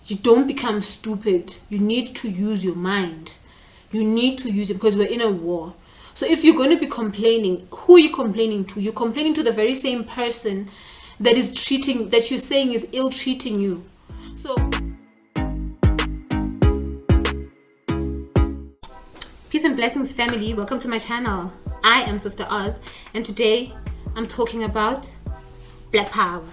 you don't become stupid. You need to use your mind. You need to use it because we're in a war. So if you're going to be complaining, who are you complaining to? You're complaining to the very same person that you're saying is ill-treating you. So peace and blessings, family. Welcome to my channel. I am Sister Oz, and today I'm talking about Black Power.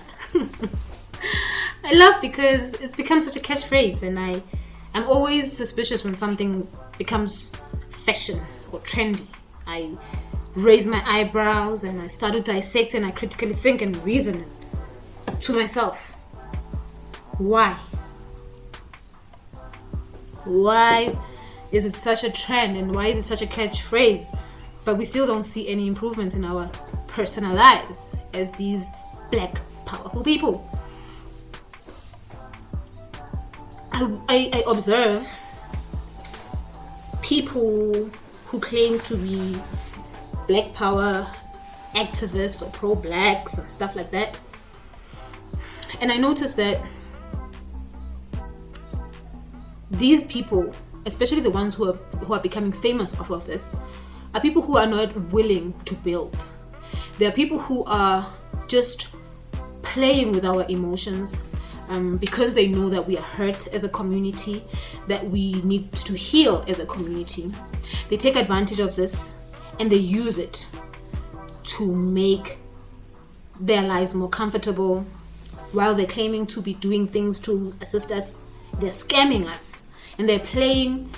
I love because it's become such a catchphrase, and I'm always suspicious when something becomes fashion or trendy. I raise my eyebrows and I start to dissect and I critically think and reason to myself. Why? Why is it such a trend, and why is it such a catchphrase? But we still don't see any improvements in our personal lives as these black, powerful people. I observe people who claim to be black power activists or pro-blacks and stuff like that, and I notice that these people, especially the ones who are becoming famous off of this, are people who are not willing to build. They are people who are just playing with our emotions, because they know that we are hurt as a community, that we need to heal as a community. They take advantage of this and they use it to make their lives more comfortable while they're claiming to be doing things to assist us. They're scamming us, and they're playing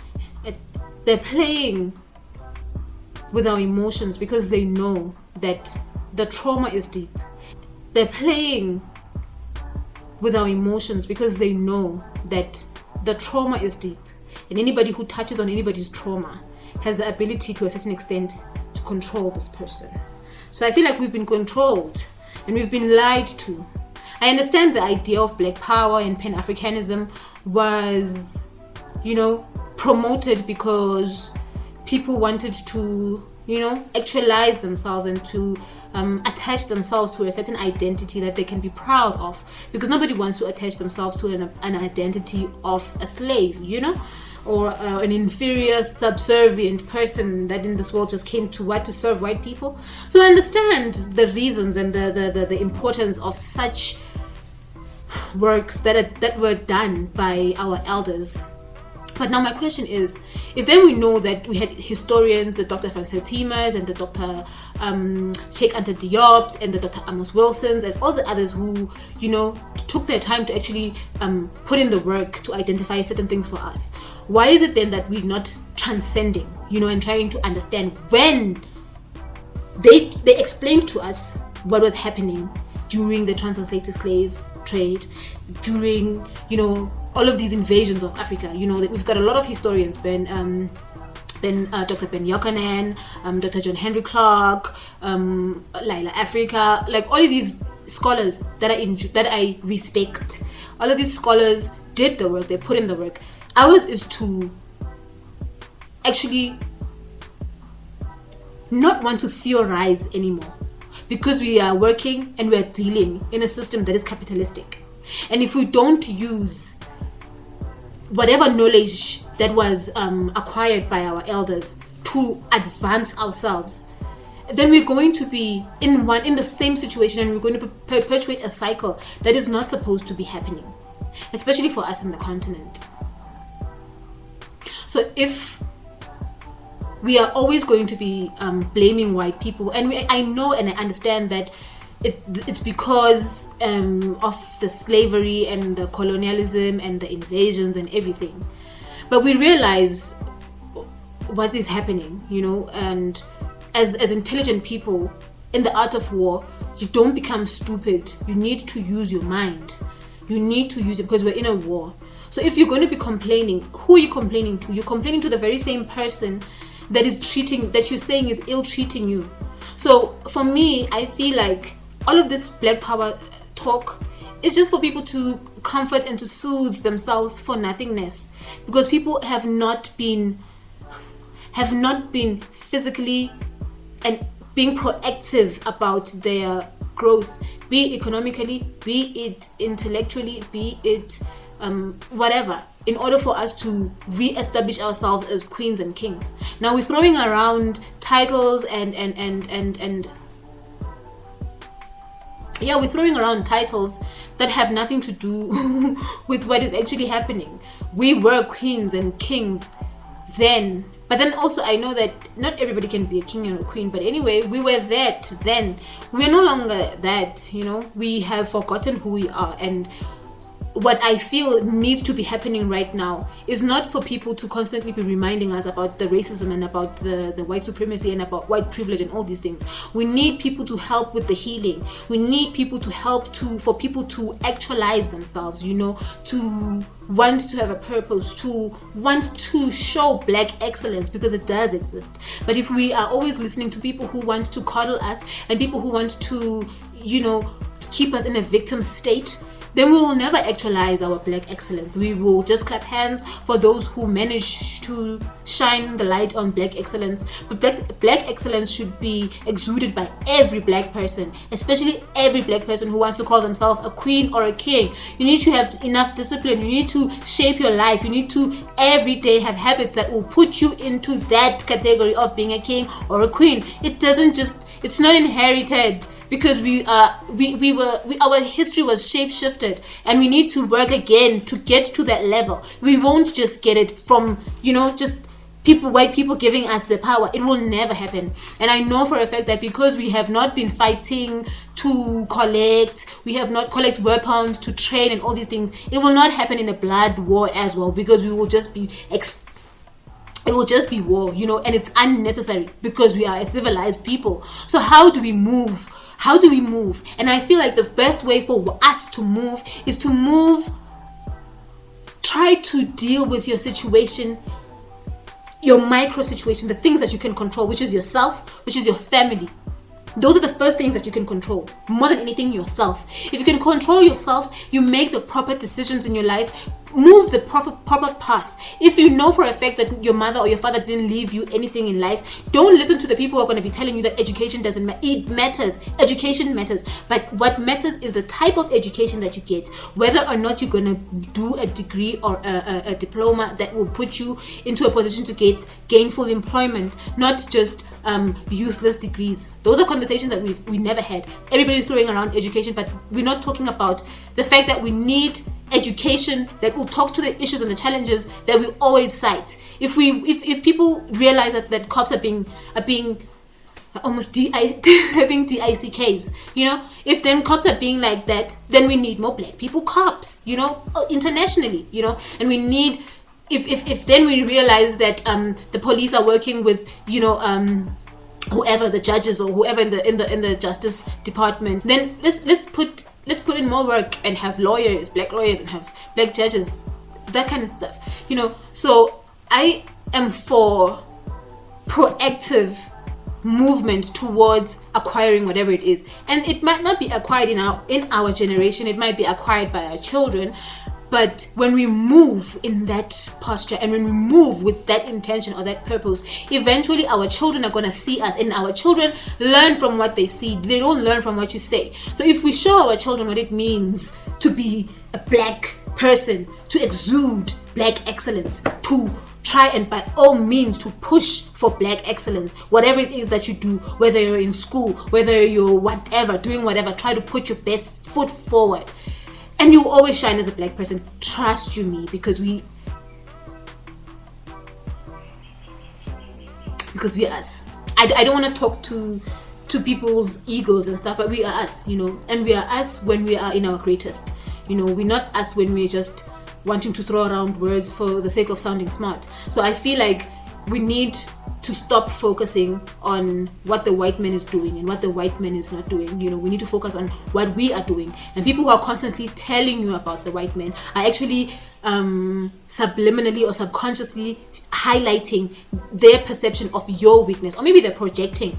with our emotions because they know that the trauma is deep. They're playing with our emotions because they know that the trauma is deep, and anybody who touches on anybody's trauma has the ability to a certain extent to control this person. So I feel like we've been controlled and we've been lied to. I understand the idea of black power and Pan-Africanism was, promoted because people wanted to, actualize themselves and to attach themselves to a certain identity that they can be proud of, because nobody wants to attach themselves to an identity of a slave, or an inferior, subservient person that in this world just came to serve white people. So I understand the reasons and the importance of such works that were done by our elders. But now my question is, if then we know that we had historians, the Dr. Van Sertima's and the Dr. Sheikh Anta Diop's and the Dr. Amos Wilson's and all the others who, took their time to actually put in the work to identify certain things for us, why is it then that we're not transcending, and trying to understand when they explained to us what was happening during the transatlantic slave trade, during all of these invasions of Africa? That we've got a lot of historians, Dr. Ben Yochanan, Dr. John Henry Clark, Laila Africa, like all of these scholars that I respect. All of these scholars did the work, they put in the work. Ours is to actually not want to theorize anymore, because we are working and we are dealing in a system that is capitalistic. And if we don't use whatever knowledge that was acquired by our elders to advance ourselves, then we're going to be in the same situation, and we're going to perpetuate a cycle that is not supposed to be happening, especially for us in the continent. So if we are always going to be blaming white people, and I know and I understand that it's because of the slavery and the colonialism and the invasions and everything, but we realize what is happening, and as intelligent people in the art of war, you don't become stupid. You need to use your mind. You need to use it because we're in a war. So if you're going to be complaining, who are you complaining to? You're complaining to the very same person that you're saying is ill-treating you. So for me, I feel like all of this black power talk is just for people to comfort and to soothe themselves for nothingness, because people have not been physically and being proactive about their growth, be it economically, be it intellectually, be it whatever, in order for us to re-establish ourselves as queens and kings. Now we're throwing around titles and yeah, we're throwing around titles that have nothing to do with what is actually happening. We were queens and kings then, but then also I know that not everybody can be a king and a queen, but anyway, we were that then. We're no longer that, we have forgotten who we are. And what I feel needs to be happening right now is not for people to constantly be reminding us about the racism and about the white supremacy and about white privilege and all these things. We need people to help with the healing. We need people to help for people to actualize themselves, to want to have a purpose, to want to show black excellence, because it does exist. But if we are always listening to people who want to coddle us and people who want to, keep us in a victim state, then we will never actualize our black excellence. We will just clap hands for those who manage to shine the light on black excellence. But black excellence should be exuded by every black person, especially every black person who wants to call themselves a queen or a king. You need to have enough discipline. You need to shape your life. You need to every day have habits that will put you into that category of being a king or a queen. It's not inherited, because our history was shape-shifted, and we need to work again to get to that level. We won't just get it from just white people giving us the power. It will never happen. And I know for a fact that because we have not been fighting to we have not collect weapons to train and all these things, it will not happen in a blood war as well, because we will just be it will just be war, and it's unnecessary because we are a civilized people. So how do we move? And I feel like the best way for us to move is to try to deal with your situation, your micro situation, the things that you can control, which is yourself, which is your family. Those are the first things that you can control, more than anything, yourself. If you can control yourself, you make the proper decisions in your life, move the proper path. If you know for a fact that your mother or your father didn't leave you anything in life, don't listen to the people who are going to be telling you that education doesn't matter. It matters. Education matters. But what matters is the type of education that you get, whether or not you're going to do a degree or a diploma that will put you into a position to get gainful employment, not just useless degrees. Those are conversations that we never had. Everybody's throwing around education, but we're not talking about the fact that we need education that will talk to the issues and the challenges that we always cite. If people realize that cops are being almost having DICKs, if then cops are being like that, then we need more black people cops, internationally, and we need. If then we realize that the police are working with whoever, the judges or whoever in the justice department, then let's put in more work and have black lawyers, and have black judges, that kind of stuff. So I am for proactive movement towards acquiring whatever it is, and it might not be acquired in our generation. It might be acquired by our children. But when we move in that posture and when we move with that intention or that purpose, eventually our children are going to see us, and our children learn from what they see. They don't learn from what you say. So if we show our children what it means to be a black person, to exude black excellence, to try and by all means to push for black excellence, whatever it is that you do, whether you're in school, whether you're doing whatever, try to put your best foot forward. And you will always shine as a black person. Trust you me, because we are us. I don't want to talk to people's egos and stuff, but we are us, and we are us when we are in our greatest. We're not us when we're just wanting to throw around words for the sake of sounding smart. So I feel like we need to stop focusing on what the white man is doing and what the white man is not doing. We need to focus on what we are doing. And people who are constantly telling you about the white man are actually subliminally or subconsciously highlighting their perception of your weakness, or maybe they're projecting,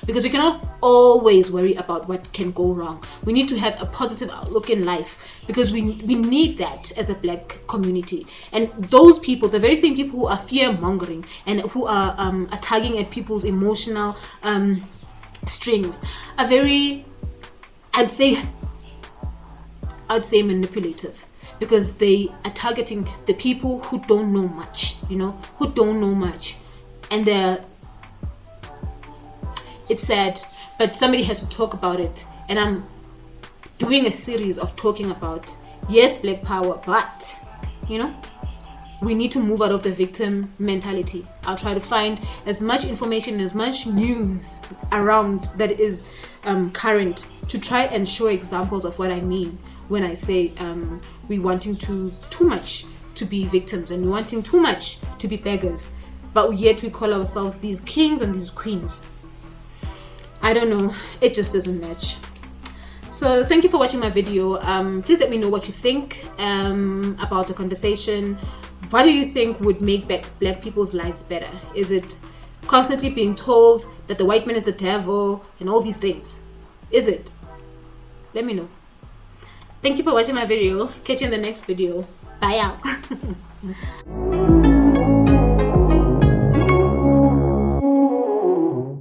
because we cannot always worry about what can go wrong. We need to have a positive outlook in life, because we need that as a black community. And those people, the very same people who are fear mongering and who are tugging at people's emotional strings, are very, I'd say manipulative. because they are targeting the people who don't know much, who don't know much. And it's sad, but somebody has to talk about it. And I'm doing a series of talking about, yes, Black Power, but, we need to move out of the victim mentality. I'll try to find as much information, as much news around that is current, to try and show examples of what I mean when I say we're wanting too much to be victims, and we're wanting too much to be beggars, but yet we call ourselves these kings and these queens. I don't know, it just doesn't match. So thank you for watching my video. Please let me know what you think about the conversation. What do you think would make black people's lives better? Is it constantly being told that the white man is the devil and all these things? Is it? Let me know. Thank you for watching my video. Catch you in the next video. Bye out.